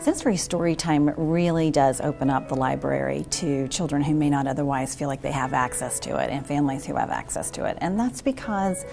Sensory Storytime really does open up the library to children who may not otherwise feel like they have access to it, and families who have access to it. And that's because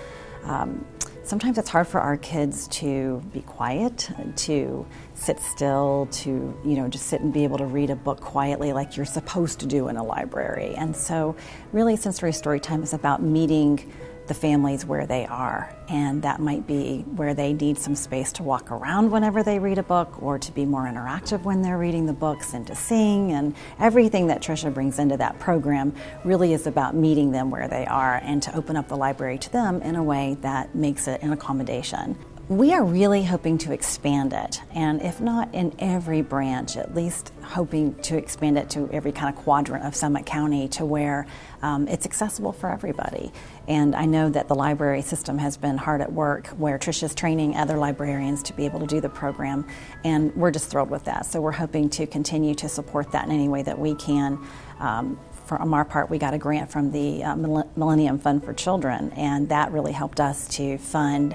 sometimes it's hard for our kids to be quiet, to sit still, to just sit and be able to read a book quietly like you're supposed to do in a library. And so really Sensory Storytime is about meeting the families where they are, and that might be where they need some space to walk around whenever they read a book, or to be more interactive when they're reading the books, and to sing, and everything that Tricia brings into that program really is about meeting them where they are and to open up the library to them in a way that makes it an accommodation. We are really hoping to expand it, and if not in every branch, at least hoping to expand it to every kind of quadrant of Summit County to where it's accessible for everybody. And I know that the library system has been hard at work, where Tricia's training other librarians to be able to do the program, and we're just thrilled with that. So we're hoping to continue to support that in any way that we can. From our part, we got a grant from the Millennium Fund for Children, and that really helped us to fund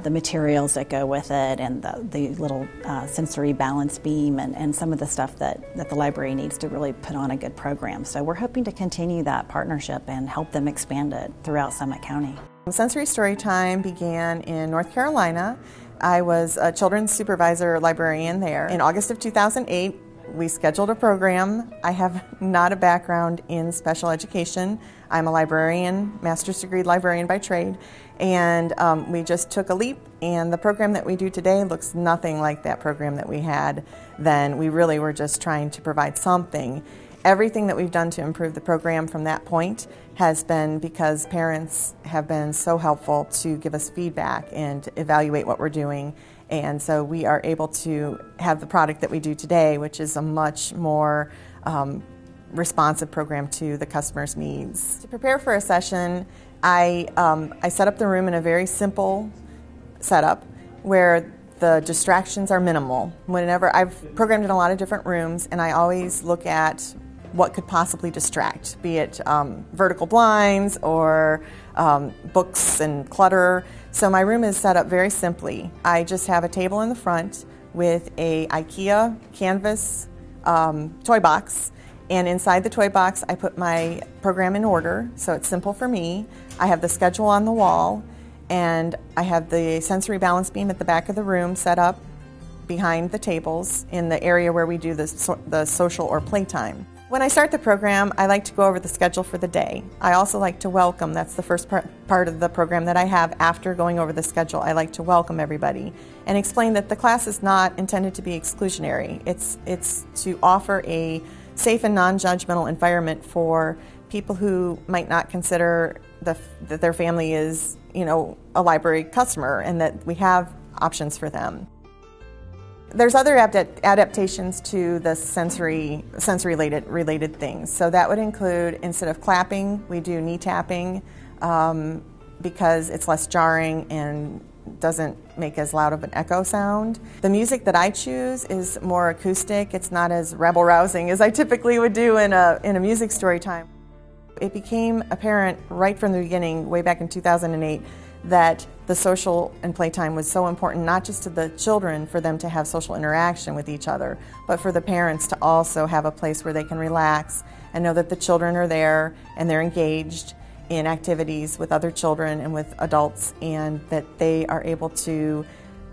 the materials that go with it, and the little sensory balance beam, and some of the stuff that the library needs to really put on a good program. So we're hoping to continue that partnership and help them expand it throughout Summit County. Sensory Storytime began in North Carolina. I was a children's supervisor librarian there. In August of 2008, we scheduled a program. I have not a background in special education. I'm a librarian, master's degree librarian by trade, and we just took a leap, and the program that we do today looks nothing like that program that we had then. We really were just trying to provide something. Everything that we've done to improve the program from that point has been because parents have been so helpful to give us feedback and evaluate what we're doing. And so we are able to have the product that we do today, which is a much more responsive program to the customer's needs. To prepare for a session, I set up the room in a very simple setup where the distractions are minimal. Whenever I've programmed in a lot of different rooms, and I always look at what could possibly distract, be it vertical blinds or books and clutter. So my room is set up very simply. I just have a table in the front with a IKEA canvas toy box, and inside the toy box I put my program in order, so it's simple for me. I have the schedule on the wall, and I have the sensory balance beam at the back of the room set up behind the tables in the area where we do the social or playtime. When I start the program, I like to go over the schedule for the day. I also like to welcome. That's the first part of the program that I have after going over the schedule. I like to welcome everybody and explain that the class is not intended to be exclusionary. It's to offer a safe and non-judgmental environment for people who might not consider that their family is, a library customer, and that we have options for them. There's other adaptations to the sensory related things. So that would include, instead of clapping, we do knee tapping because it's less jarring and doesn't make as loud of an echo sound. The music that I choose is more acoustic. It's not as rabble-rousing as I typically would do in a music story time. It became apparent right from the beginning, way back in 2008, that the social and playtime was so important, not just to the children for them to have social interaction with each other, but for the parents to also have a place where they can relax and know that the children are there and they're engaged in activities with other children and with adults, and that they are able to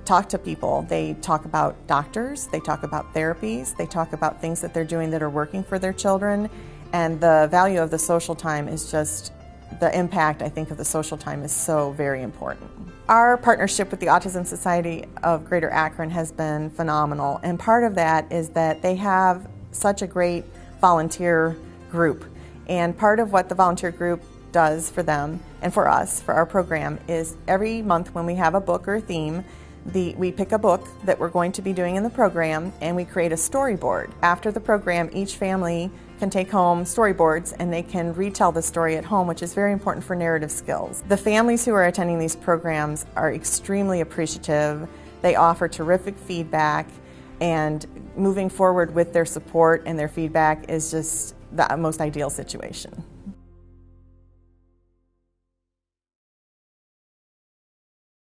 talk to people. They talk about doctors, they talk about therapies, they talk about things that they're doing that are working for their children, and the value of the social time is just the impact, I think, of the social time is so very important. Our partnership with the Autism Society of Greater Akron has been phenomenal, and part of that is that they have such a great volunteer group. And part of what the volunteer group does for them and for us, for our program, is every month when we have a book or a theme, we pick a book that we're going to be doing in the program, and we create a storyboard. After the program, each family can take home storyboards and they can retell the story at home, which is very important for narrative skills. The families who are attending these programs are extremely appreciative. They offer terrific feedback, and moving forward with their support and their feedback is just the most ideal situation.